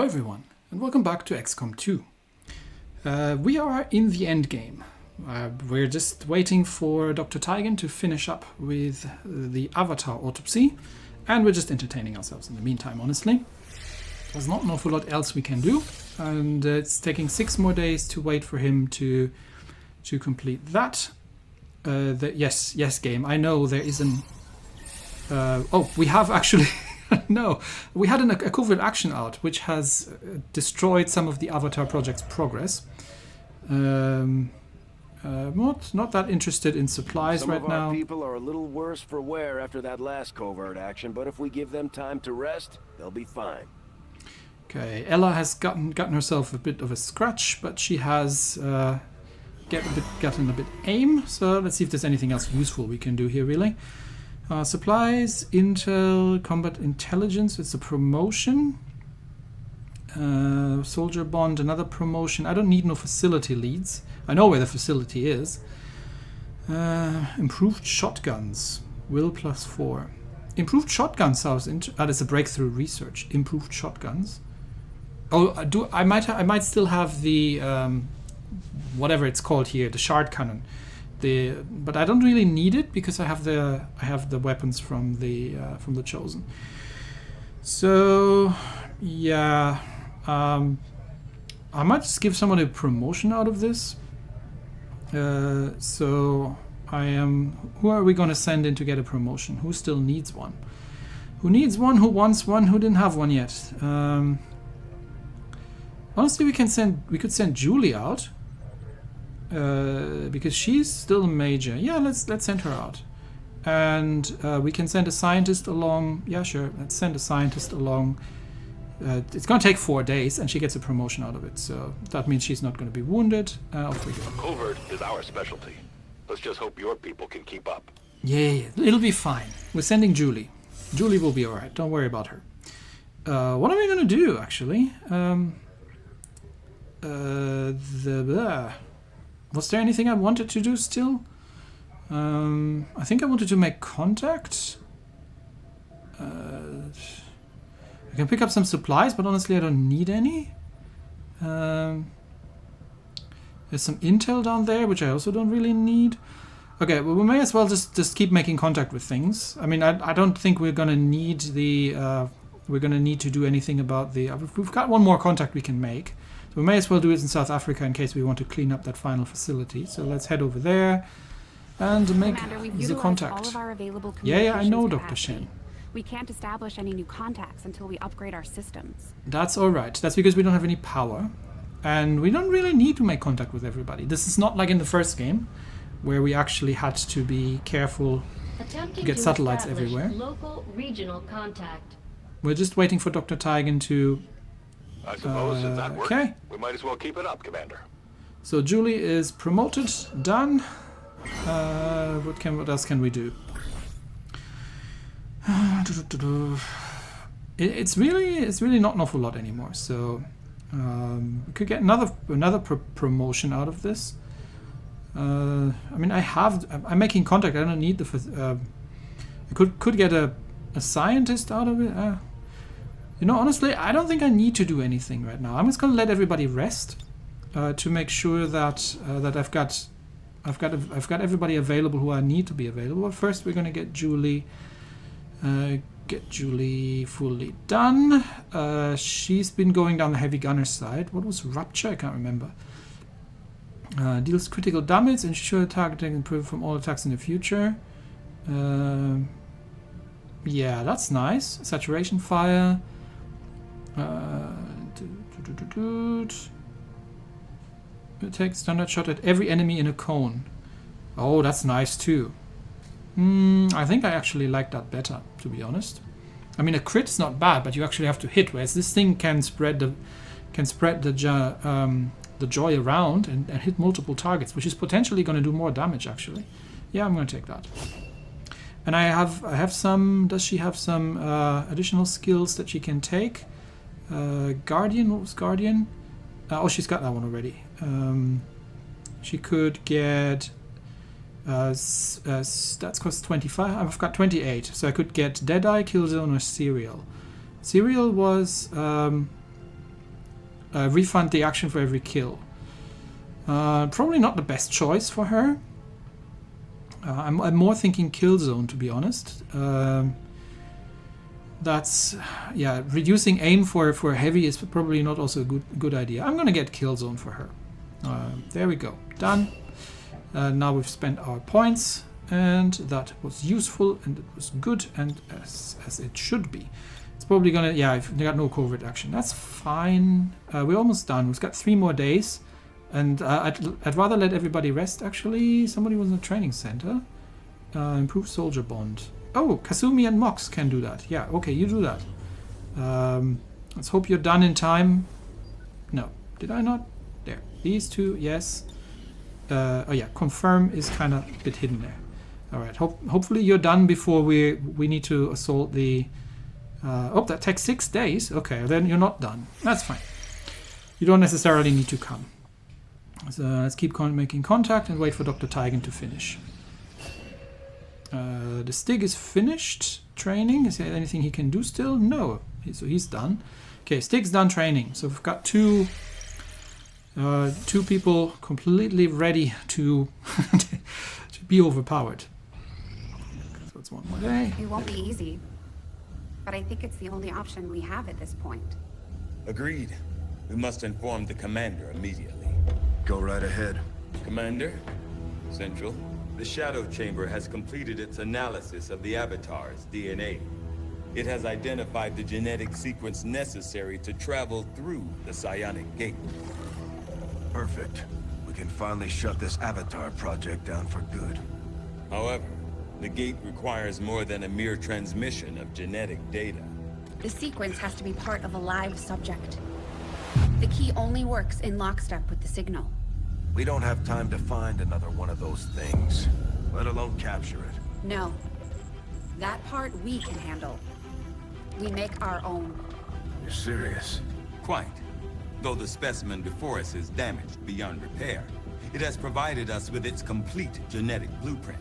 everyone, and welcome back to XCOM 2. We are in the end game. We're just waiting for Dr. Tygan to finish up with the Avatar autopsy, and we're just entertaining ourselves in the meantime, honestly. There's not an awful lot else we can do, and it's taking 6 more days to wait for him to complete that. Yes, game. I know there is an... we have actually... No, we had a covert action out, which has destroyed some of the Avatar project's progress. Not that interested in supplies right now. Some of our people are a little worse for wear after that last covert action, but if we give them time to rest, they'll be fine. Okay, Ella has gotten herself a bit of a scratch, but she has gotten a bit aim. So let's see if there's anything else useful we can do here, really. Supplies, intel, combat intelligence, it's a promotion. Soldier bond, another promotion. I don't need no facility leads. I know where the facility is. Improved shotguns, will +4. Improved shotguns sounds that's a breakthrough research. Improved shotguns. Oh, I might still have the whatever it's called here, the shard cannon. But I don't really need it because I have the weapons from the Chosen. So yeah, I might just give someone a promotion out of this. So who are we going to send in to get a promotion? Who still needs one? Who needs one? Who wants one? Who didn't have one yet? Honestly, we could send Julie out. Because she's still a major. Yeah, let's send her out. And we can send a scientist along. Yeah, sure. Let's send a scientist along. It's going to take 4 days, and she gets a promotion out of it. So that means she's not going to be wounded. Off we go. Covert is our specialty. Let's just hope your people can keep up. Yeah, it'll be fine. We're sending Julie. Julie will be all right. Don't worry about her. What are we going to do, actually? Was there anything I wanted to do still? I think I wanted to make contact. I can pick up some supplies, but honestly I don't need any. There's some intel down there, which I also don't really need. Okay, well, we may as well just keep making contact with things. I mean, I don't think we're gonna need to do anything about the... We've got one more contact we can make. We may as well do it in South Africa in case we want to clean up that final facility. So let's head over there and make the contact. All of our available yeah, I know, capacity. Dr. Shen. We can't establish any new contacts until we upgrade our systems. That's all right. That's because we don't have any power. And we don't really need to make contact with everybody. This is not like in the first game, where we actually had to be careful to get satellites everywhere. Local regional contact. We're just waiting for Dr. Tygan to... I suppose if that works, okay. We might as well keep it up, Commander. So Julie is promoted, done. What else can we do? It's really not an awful lot anymore. So we could get another promotion out of this. I mean, I'm making contact. I don't need the. I could get a scientist out of it. You know, honestly, I don't think I need to do anything right now. I'm just going to let everybody rest to make sure that I've got everybody available who I need to be available. But first, we're going to get Julie fully done. She's been going down the heavy gunner side. What was Rupture? I can't remember. Deals critical damage, ensure targeting improve from all attacks in the future. Yeah, that's nice. Saturation fire. Take standard shot at every enemy in a cone. Oh, that's nice too. I think I actually like that better, to be honest. I mean, a crit's not bad, but you actually have to hit. Whereas this thing can spread the joy around and hit multiple targets, which is potentially going to do more damage. Actually, yeah, I'm going to take that. And I have some. Does she have some additional skills that she can take? Guardian. What was Guardian? Oh, she's got that one already. She could get. That's cost 25. I've got 28, so I could get Deadeye, Killzone, or Serial. Serial was refund the action for every kill. Probably not the best choice for her. I'm more thinking kill zone, to be honest. That's, yeah, reducing aim for heavy is probably not also a good idea. I'm gonna get kill zone for her. There we go, done. Now we've spent our points, and that was useful and it was good, and as it should be. It's probably gonna, yeah, I've got no covert action. That's fine. We're almost done. We've got 3 more days, and I'd rather let everybody rest. Actually, somebody was in a training center. Improve soldier bond. Oh, Kasumi and Mox can do that. Yeah, okay, you do that. Let's hope you're done in time. No, did I not? There. These 2, yes. Oh yeah, confirm is kind of a bit hidden there. All right, hopefully you're done before we need to assault the... oh, that takes 6 days. Okay, then you're not done. That's fine. You don't necessarily need to come. So let's keep making contact and wait for Dr. Tygan to finish. The Stig is finished training. Is there anything he can do still? No. So he's done. Okay, Stig's done training. So we've got 2 people completely ready to to be overpowered. So it's 1 more day. It won't be easy, but I think it's the only option we have at this point. Agreed. We must inform the commander immediately. Go right ahead. Commander, Central, the Shadow Chamber has completed its analysis of the Avatar's DNA. It has identified the genetic sequence necessary to travel through the Psionic Gate. Perfect. We can finally shut this Avatar project down for good. However, the gate requires more than a mere transmission of genetic data. The sequence has to be part of a live subject. The key only works in lockstep with the signal. We don't have time to find another one of those things, let alone capture it. No. That part we can handle. We make our own. You're serious? Quite. Though the specimen before us is damaged beyond repair, it has provided us with its complete genetic blueprint.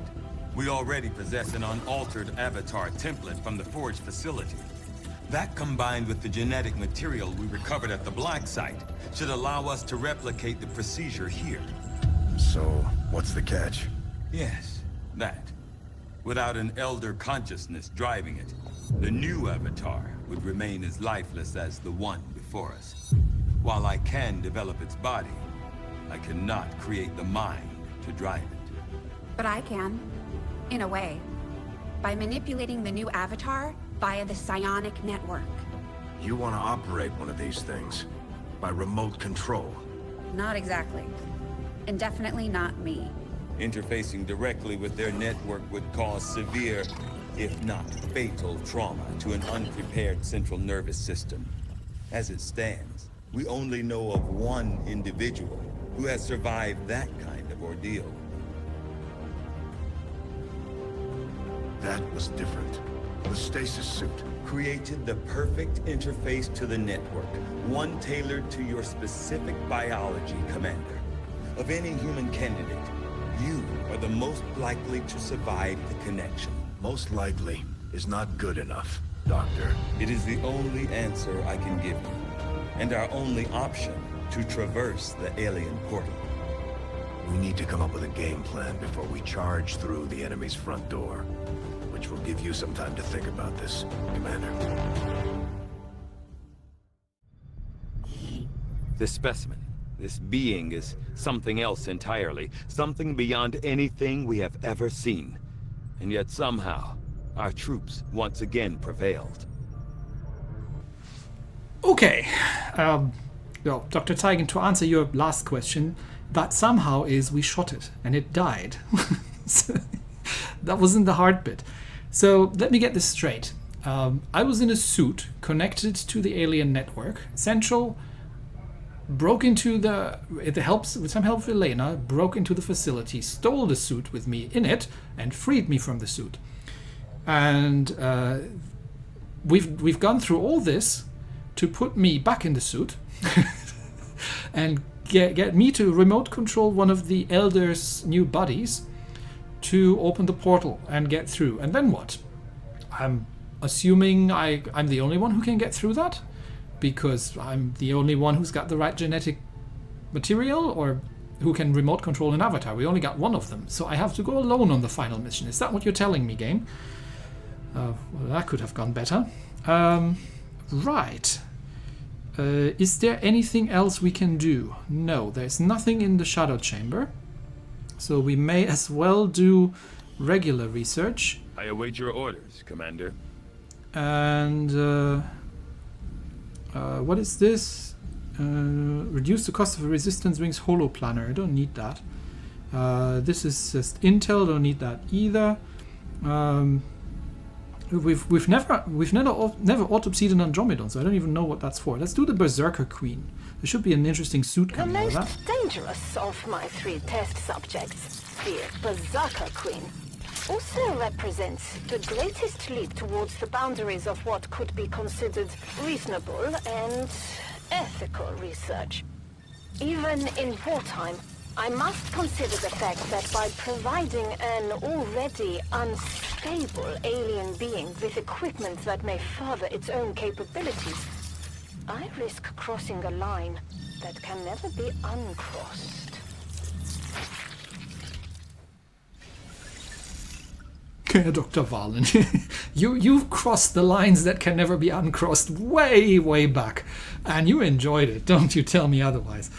We already possess an unaltered Avatar template from the Forge facility. That, combined with the genetic material we recovered at the Black Site, should allow us to replicate the procedure here. So, what's the catch? Yes, that. Without an elder consciousness driving it, the new Avatar would remain as lifeless as the one before us. While I can develop its body, I cannot create the mind to drive it. But I can. In a way. By manipulating the new Avatar via the psionic network. You want to operate one of these things? By remote control? Not exactly. And definitely not me. Interfacing directly with their network would cause severe, if not fatal, trauma to an unprepared central nervous system. As it stands, we only know of one individual who has survived that kind of ordeal. That was different. The stasis suit. Created the perfect interface to the network, one tailored to your specific biology, Commander. Of any human candidate, you are the most likely to survive the connection. Most likely is not good enough, Doctor. It is the only answer I can give you, and our only option to traverse the alien portal. We need to come up with a game plan before we charge through the enemy's front door, which will give you some time to think about this, Commander. This specimen, this being, is something else entirely, something beyond anything we have ever seen. And yet somehow, our troops once again prevailed. Okay. Well, Dr. Tygan, to answer your last question, that somehow is we shot it and it died. So, that wasn't the hard bit. So let me get this straight. I was in a suit connected to the alien network. Central broke into with some help of Elena, broke into the facility, stole the suit with me in it, and freed me from the suit. And we've gone through all this to put me back in the suit and get me to remote control one of the Elder's new buddies to open the portal and get through. And then what? I'm assuming I'm the only one who can get through that? because I'm the only one who's got the right genetic material, or who can remote control an avatar. We only got one of them, so I have to go alone on the final mission. Is that what you're telling me, game? Well, that could have gone better. Right. Is there anything else we can do? No, there's nothing in the shadow chamber. So we may as well do regular research. I await your orders, Commander. And what is this? Reduce the cost of a resistance wings holoplanar. I don't need that. This is just intel. Don't need that either. We've never autopsied an Andromedon, so I don't even know what that's for. Let's do the Berserker Queen. There should be an interesting suit The coming out of that. most dangerous of my 3 test subjects, the Berserker Queen, also represents the greatest leap towards the boundaries of what could be considered reasonable and ethical research. Even in wartime, I must consider the fact that by providing an already unstable alien being with equipment that may further its own capabilities, I risk crossing a line that can never be uncrossed. Dr. Valen, you've crossed the lines that can never be uncrossed way back, and you enjoyed it. Don't you tell me otherwise.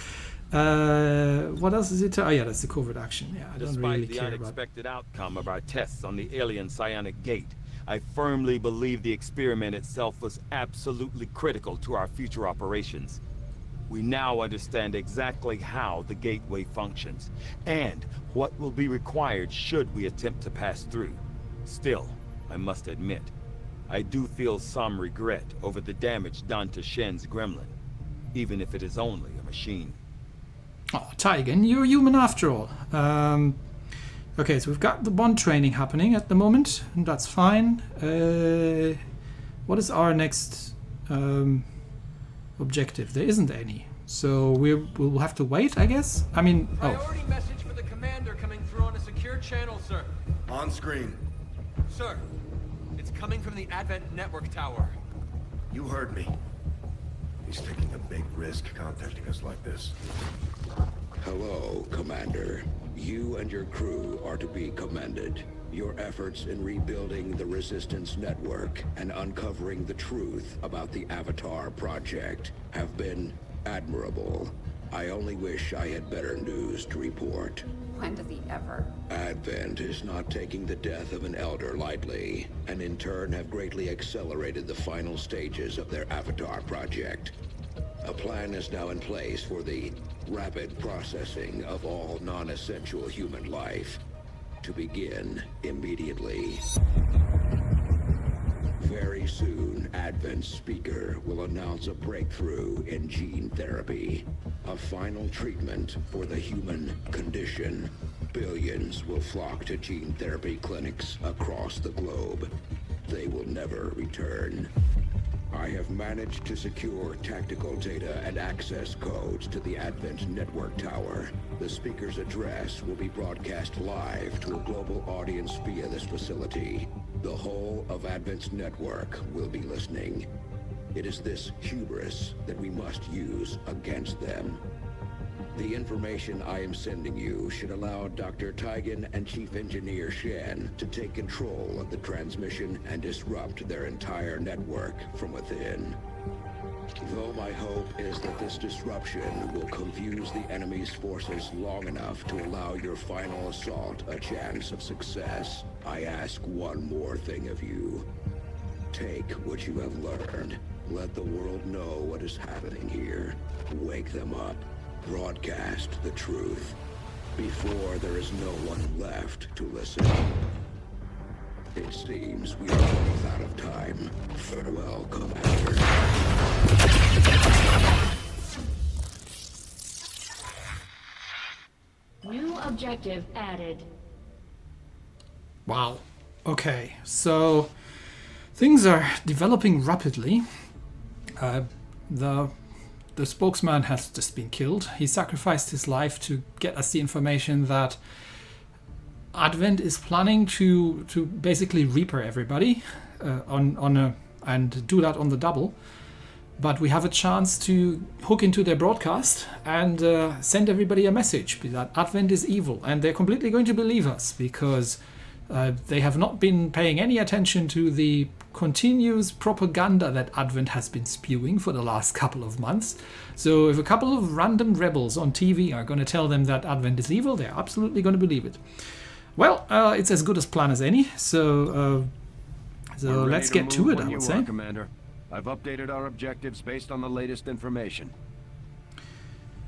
What else is it? Oh yeah, that's the covert action. Yeah, I don't really Despite the care about. unexpected outcome of our tests on the alien psionic gate, I firmly believe the experiment itself was absolutely critical to our future operations. We now understand exactly how the gateway functions, and what will be required should we attempt to pass through. Still, I must admit, I do feel some regret over the damage done to Shen's gremlin, even if it is only a machine. Oh, Tygan, you're human after all. Okay, so we've got the bond training happening at the moment, and that's fine. What is our next objective? There isn't any, so we'll have to wait, I guess. I mean, Priority message for the commander coming through on a secure channel, sir. On screen. Sir, it's coming from the Advent Network Tower. You heard me. He's taking a big risk contacting us like this. Hello, Commander. You and your crew are to be commended. Your efforts in rebuilding the Resistance Network and uncovering the truth about the Avatar Project have been admirable. I only wish I had better news to report. When does he ever? Advent is not taking the death of an elder lightly, and in turn have greatly accelerated the final stages of their Avatar project. A plan is now in place for the rapid processing of all non-essential human life, to begin immediately. Very soon, Advent's speaker will announce a breakthrough in gene therapy, a final treatment for the human condition. Billions will flock to gene therapy clinics across the globe. They will never return. I have managed to secure tactical data and access codes to the Advent Network Tower. The speaker's address will be broadcast live to a global audience via this facility. The whole of Advent's network will be listening. It is this hubris that we must use against them. The information I am sending you should allow Dr. Tygan and Chief Engineer Shen to take control of the transmission and disrupt their entire network from within. Though my hope is that this disruption will confuse the enemy's forces long enough to allow your final assault a chance of success, I ask one more thing of you. Take what you have learned. Let the world know what is happening here. Wake them up. Broadcast the truth before there is no one left to listen. It seems we are both out of time. Farewell, Commander. New objective added. wow. Okay, so things are developing rapidly. The spokesman has just been killed. He sacrificed his life to get us the information that Advent is planning to basically reaper everybody and do that on the double. but we have a chance to hook into their broadcast and send everybody a message that Advent is evil, and they're completely going to believe us because they have not been paying any attention to the continuous propaganda that Advent has been spewing for the last couple of months. So if a couple of random rebels on TV are going to tell them that Advent is evil, they're absolutely going to believe it. Well, it's as good a plan as any, so let's get to it, I would say. Commander. I've updated our objectives based on the latest information.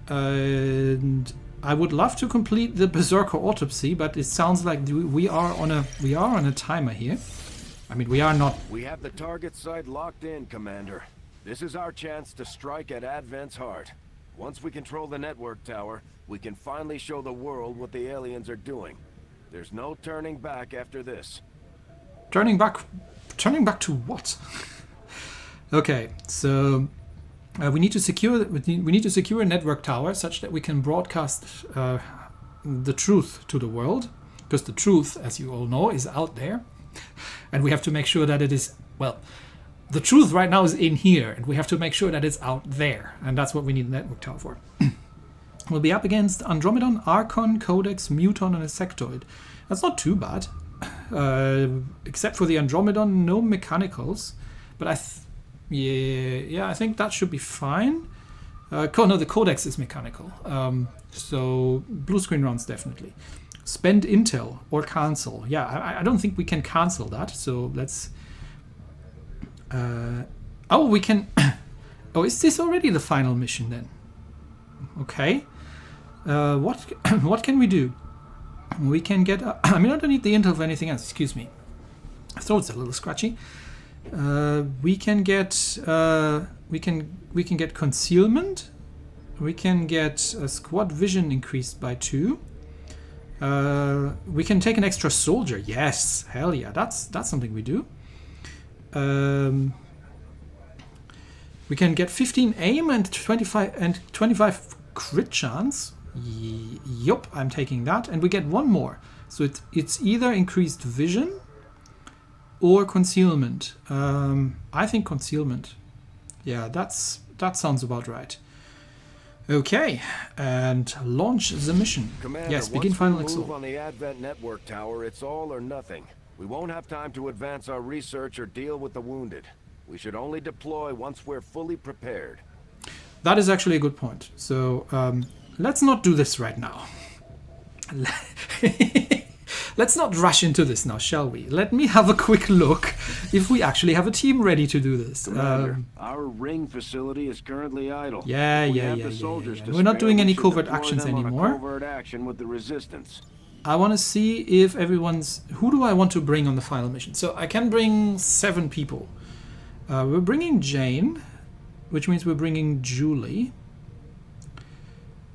And I would love to complete the Berserker autopsy, but it sounds like we are on a timer here. I mean, we are not. We have the target site locked in, Commander. This is our chance to strike at Advent's heart. Once we control the network tower, we can finally show the world what the aliens are doing. There's no turning back after this. Turning back to what? Okay, so we need to secure a network tower such that we can broadcast the truth to the world, because the truth, as you all know, is out there, and we have to make sure that it is, well, the truth right now is in here, and we have to make sure that it's out there, and that's what we need a network tower for. We'll be up against Andromedon, Archon, Codex, Muton, and a Sectoid. That's not too bad, except for the Andromedon, no mechanicals, but I think that should be fine. No, the Codex is mechanical, so blue screen runs definitely. Spend intel or cancel. Yeah, I don't think we can cancel that, so let's... oh, we can... oh, is this already the final mission then? Okay. What can we do? We can get... I mean, I don't need the intel for anything else, excuse me. My throat's a little scratchy. We can get concealment. We can get squad vision increased by 2. We can take an extra soldier. Yes, hell yeah, that's something we do. We can get 15 aim and 25 crit chance. Yup, I'm taking that, and we get one more. So it's either increased vision or concealment. I think concealment. Yeah, that sounds about right. Okay, and launch the mission. Commander, yes, begin final once we exalt. move on the Advent network tower, it's all or nothing. We won't have time to advance our research or deal with the wounded. We should only deploy once we're fully prepared. That is actually a good point. So let's not do this right now. Let's not rush into this now, shall we? Let me have a quick look if we actually have a team ready to do this. Commander, our ring facility is currently idle. Yeah. We're not doing any covert actions anymore. Covert action with the resistance. I want to see if everyone's... Who do I want to bring on the final mission? So I can bring 7 people. We're bringing Jane, which means we're bringing Julie.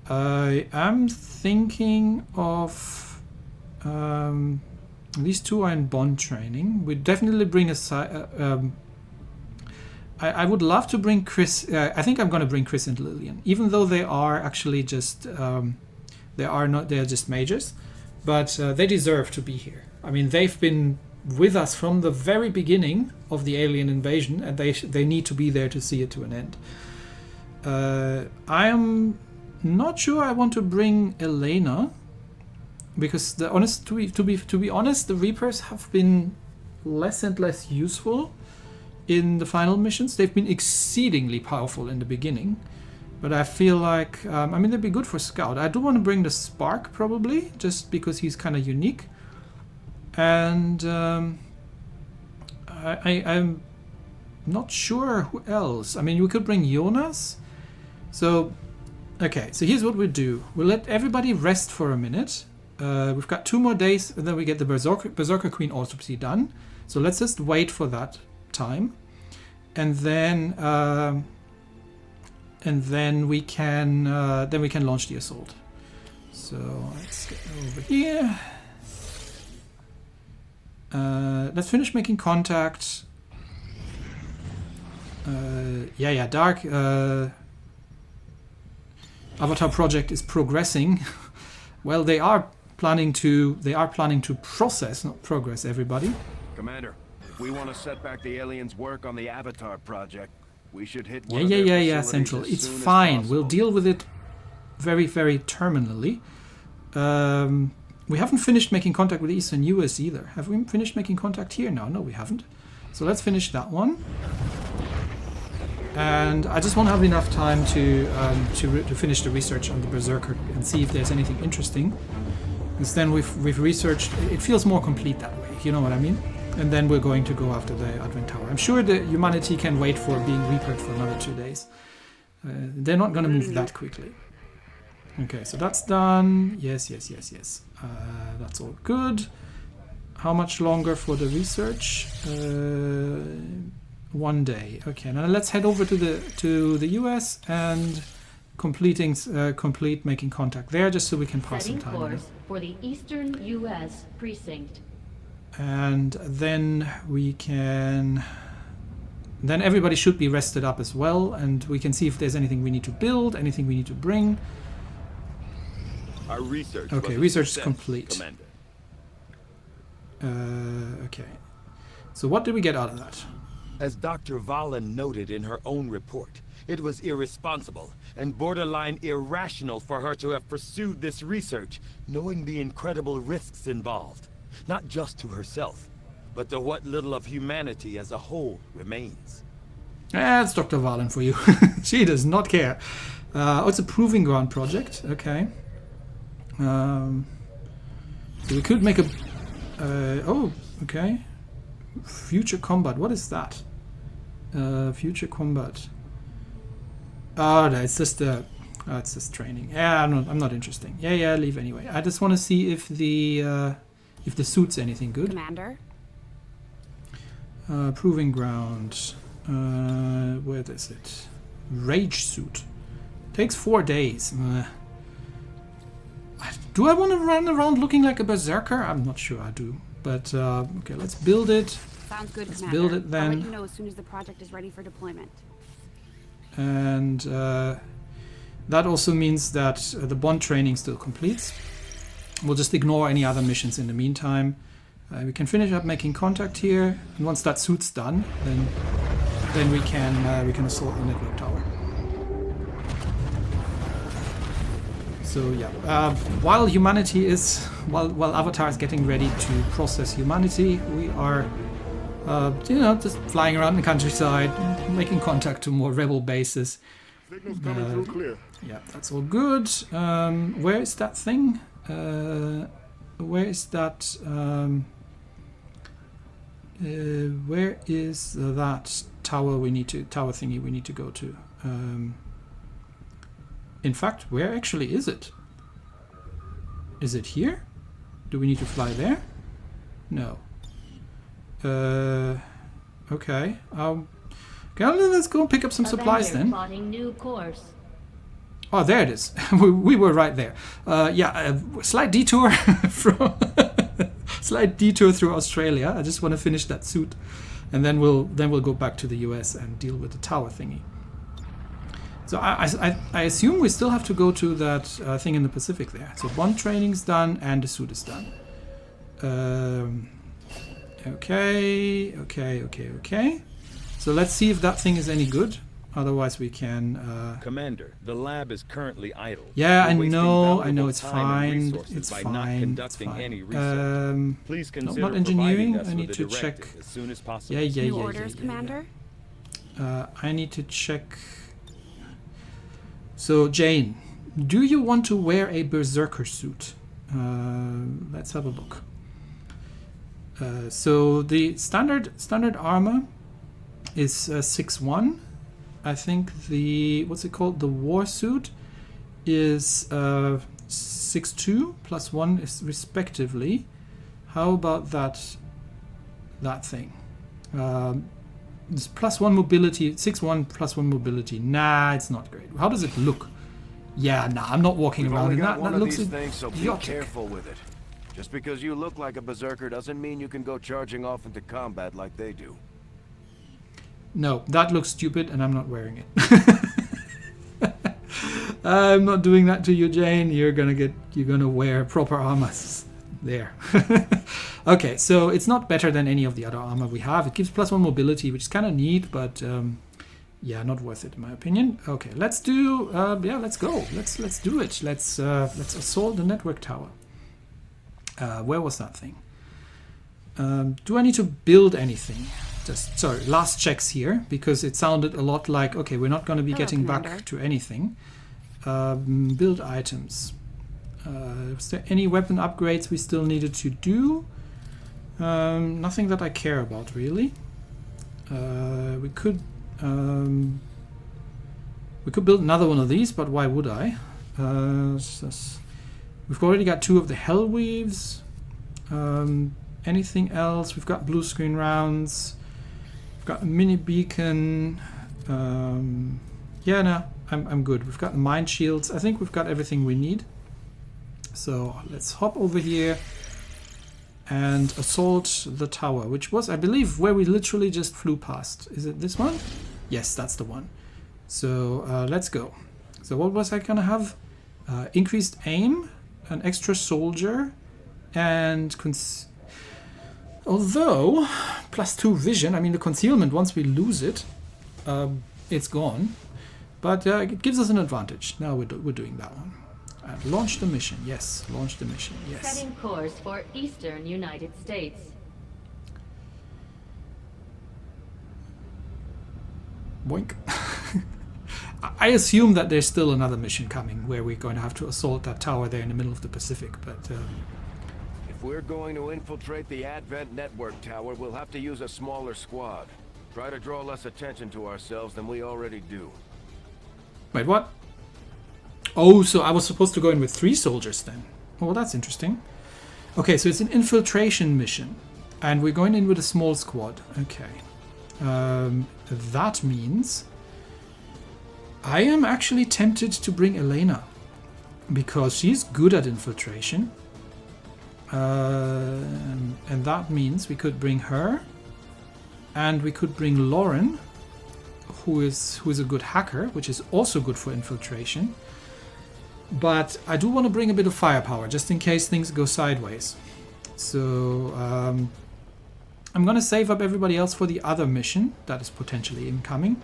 I am thinking of... these 2 are in bond training. We definitely bring a... I would love to bring Chris... I think I'm going to bring Chris and Lillian, even though they are actually just... they're just mages. But they deserve to be here. I mean, they've been with us from the very beginning of the alien invasion, and they need to be there to see it to an end. I am not sure I want to bring Elena, because to be honest, the Reapers have been less and less useful in the final missions. They've been exceedingly powerful in the beginning. But I feel like, I mean, they'd be good for Scout. I do want to bring the Spark, probably, just because he's kind of unique. And I'm not sure who else. I mean, we could bring Jonas. So, okay, so here's what we do. We'll let everybody rest for a minute. We've got 2 more days, and then we get the Berserker Queen autopsy done. So let's just wait for that time. And then we can launch the assault. So let's get over here. Let's finish making contact. Dark Avatar project is progressing. Well, they are planning to process, not progress, everybody. Commander, if we want to set back the aliens' work on the Avatar project, We should hit Yeah, one of yeah, their yeah, yeah, facilities Central. as It's soon as fine. We'll possible. deal with it very, very terminally. We haven't finished making contact with the Eastern US either. Have we finished making contact here? No, we haven't. So let's finish that one. And I just want to have enough time to finish the research on the Berserker and see if there's anything interesting. Because then we've researched. It feels more complete that way. You know what I mean? And then we're going to go after the Advent Tower. I'm sure that humanity can wait for being reapered for another 2 days. They're not going to move that quickly. Okay, so that's done. Yes. That's all good. How much longer for the research? 1 day. Okay, now let's head over to the US and complete making contact there, just so we can pass some Setting time. course for the Eastern U.S. precinct. And then we can. Then everybody should be rested up as well, and we can see if there's anything we need to build, anything we need to bring. Our research. Okay, was a research is success, complete. Commander. Okay. So what did we get out of that? As Dr. Valen noted in her own report, it was irresponsible and borderline irrational for her to have pursued this research, knowing the incredible risks involved, not just to herself, but to what little of humanity as a whole remains. That's Dr. Valen for you. She does not care. Oh, it's a proving ground project. Okay. So we could make a... oh, okay. Future combat. What is that? Future combat. Oh, no, it's just it's just training. Yeah, I'm not interested. Yeah, leave anyway. I just want to see if the suit's anything good. Commander? Proving ground. Where is it? Rage suit. Takes 4 days. Do I want to run around looking like a berserker? I'm not sure I do. But okay, let's build it. Sounds good, Let's Commander. build it then. I'll let you know as soon as the project is ready for deployment. And that also means that the bond training still completes. We'll just ignore any other missions in the meantime. We can finish up making contact here, and once that suit's done, then we can assault the network tower. So yeah, while Avatar is getting ready to process humanity, we are, just flying around the countryside, making contact to more rebel bases. Signal's coming through clear. Yeah, that's all good. Where is that thing? Where is that? Where is that tower thingy we need to go to? In fact, where actually is it? Is it here? Do we need to fly there? No. Okay. Okay, let's go pick up some supplies Avenger then. plotting new course. Oh, there it is. we were right there. Slight detour slight detour through Australia. I just want to finish that suit, and then we'll go back to the US and deal with the tower thingy. So I assume we still have to go to that thing in the Pacific there. So bond training's done and the suit is done. Okay. So let's see if that thing is any good. Otherwise we can... Commander, the lab is currently idle. Yeah, We're wasting I valuable know, it's time and fine. resources It's by fine. not conducting it's fine. any research. Please consider not engineering. providing us I need with to a check. directive as soon as possible. New orders, Commander? I need to check. So Jane, do you want to wear a berserker suit? Let's have a look. So the standard armor is 6'1". I think the what's it called? The war suit is 6'2" plus 1 is respectively. How about that thing? This +1 mobility, 6'1" +1 mobility. Nah, it's not great. How does it look? Yeah, nah, I'm not walking We've around only in got that. one That of looks these things, so be idiotic. careful with it. Just because you look like a berserker doesn't mean you can go charging off into combat like they do. No, that looks stupid, and I'm not wearing it. I'm not doing that to you, Jane. You're gonna wear proper armor there. Okay, so it's not better than any of the other armor we have. It gives +1 mobility, which is kind of neat, but Yeah, not worth it in my opinion. Okay, let's do. Yeah, let's go. Let's do it. Let's assault the network tower. Where was that thing? Do I need to build anything? Just sorry, last checks here because it sounded a lot like okay, we're not going to be getting back to anything. Build items. Was there any weapon upgrades we still needed to do? Nothing that I care about really. We could build another one of these, but why would I? We've already got 2 of the hell weaves. Anything else? We've got blue screen rounds. We've got a mini beacon. Yeah, no, I'm good. We've got mine shields. I think we've got everything we need. So let's hop over here and assault the tower, which was, I believe, where we literally just flew past. Is it this one? Yes, that's the one. So let's go. So what was I gonna have? Increased aim, an extra soldier, and although +2 vision. I mean the concealment. Once we lose it, it's gone. But it gives us an advantage. Now we're doing that one. Launch the mission. Yes, launch the mission. Yes. Setting course for Eastern United States. Boink. I assume that there's still another mission coming where we're going to have to assault that tower there in the middle of the Pacific, but... If we're going to infiltrate the Advent network tower, we'll have to use a smaller squad. Try to draw less attention to ourselves than we already do. Wait, what? Oh, so I was supposed to go in with 3 soldiers then. Oh, well, that's interesting. Okay, so it's an infiltration mission. And we're going in with a small squad. Okay. That means... I am actually tempted to bring Elena. Because she's good at infiltration. And that means we could bring her. And we could bring Lauren, who is a good hacker, which is also good for infiltration. But I do want to bring a bit of firepower, just in case things go sideways. So I'm going to save up everybody else for the other mission that is potentially incoming.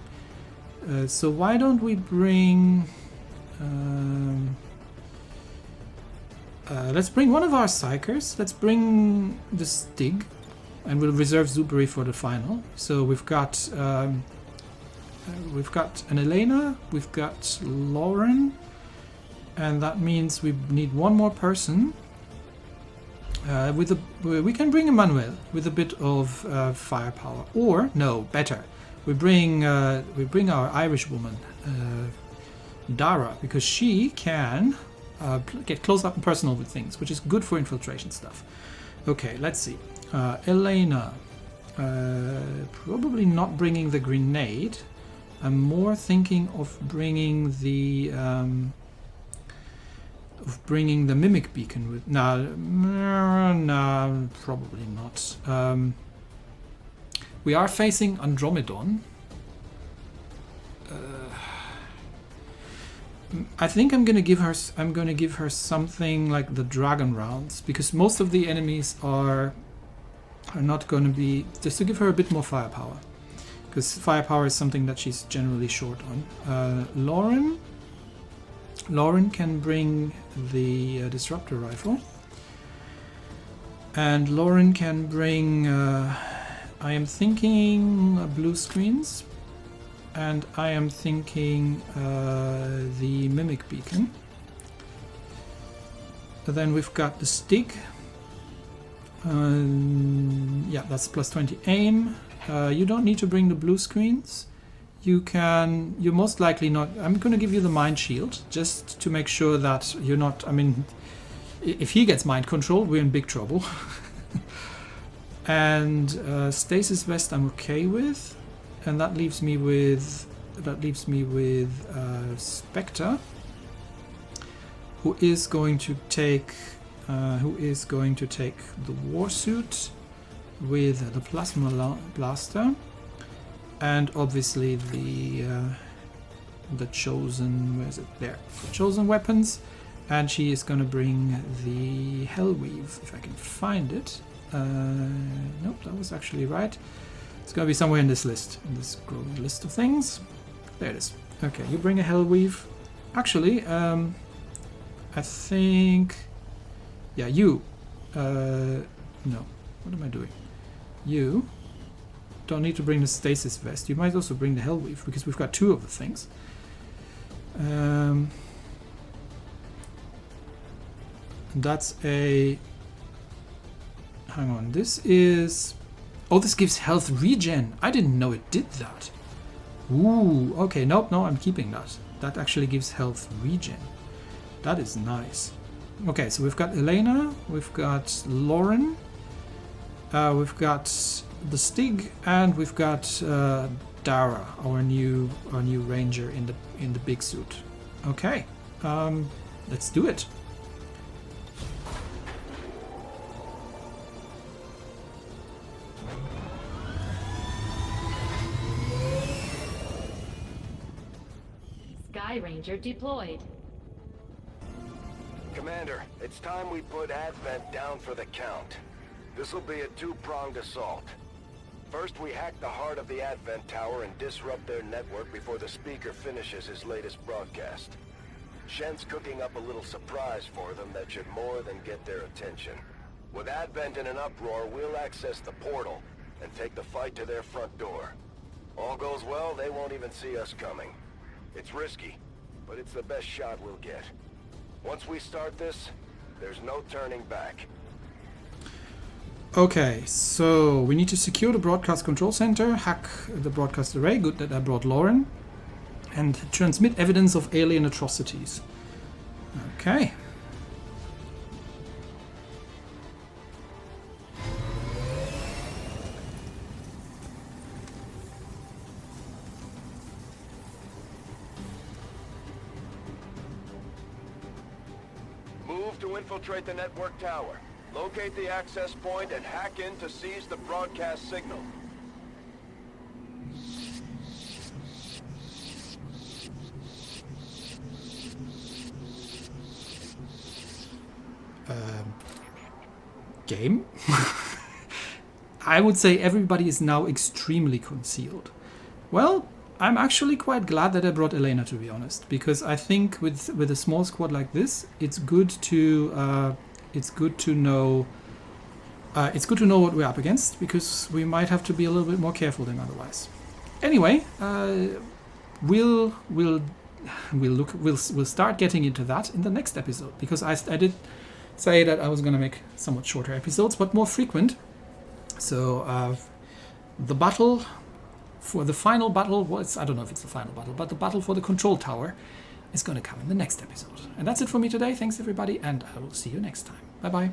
So why don't we bring... let's bring one of our psychers. Let's bring the Stig. And we'll reserve Zuberi for the final. So we've got an Elena, we've got Lauren, and that means we need one more person. We can bring Emmanuel with a bit of firepower, or no, better, we bring our Irish woman, Dara, because she can get close up and personal with things, which is good for infiltration stuff. Okay, let's see. Elena, probably not bringing the grenade. I'm more thinking of bringing the mimic beacon with. No, probably not. We are facing Andromedon. I think I'm gonna give her something like the dragon rounds, because most of the enemies are not going to be, just to give her a bit more firepower, because firepower is something that she's generally short on. Lauren can bring the disruptor rifle, and Lauren can bring I am thinking blue screens, and I am thinking the mimic beacon. Then we've got the Stig. Yeah, that's +20 aim. You don't need to bring the blue screens. You're most likely not. I'm going to give you the mind shield just to make sure that you're not. I mean, if he gets mind controlled, we're in big trouble. And stasis vest, I'm okay with, and that leaves me with Spectre, who is going to take the warsuit with the plasma blaster, and obviously the chosen, where is it? There, the chosen weapons, and she is going to bring the Hellweave, if I can find it. Nope, that was actually right. It's going to be somewhere in this list, in this growing list of things. There it is. Okay, you bring a Hellweave. Actually, I think... Yeah, you. No. What am I doing? You don't need to bring the Stasis Vest. You might also bring the Hellweave, because we've got 2 of the things. That's a... Hang on, this is... Oh, this gives health regen. I didn't know it did that. Ooh, okay, nope, no, I'm keeping that. That actually gives health regen. That is nice. Okay, so we've got Elena, we've got Lauren, we've got the Stig, and we've got Dara, our new ranger in the big suit. Okay, let's do it. Sky Ranger deployed. Commander, it's time we put Advent down for the count. This'll be a 2-pronged assault. First, we hack the heart of the Advent Tower and disrupt their network before the speaker finishes his latest broadcast. Shen's cooking up a little surprise for them that should more than get their attention. With Advent in an uproar, we'll access the portal and take the fight to their front door. All goes well, they won't even see us coming. It's risky, but it's the best shot we'll get. Once we start this, there's no turning back. Okay, so we need to secure the broadcast control center, hack the broadcast array, good that I brought Lauren, and transmit evidence of alien atrocities. Okay. Move to infiltrate the network tower. Locate the access point and hack in to seize the broadcast signal. Game? I would say everybody is now extremely concealed. Well, I'm actually quite glad that I brought Elena, to be honest, because I think with a small squad like this, it's good to know what we're up against, because we might have to be a little bit more careful than otherwise. Anyway, we'll start getting into that in the next episode, because I did say that I was going to make somewhat shorter episodes, but more frequent. So the battle for the final battle was, I don't know if it's the final battle, but the battle for the control tower is going to come in the next episode. And that's it for me today. Thanks everybody, and I will see you next time. Bye bye.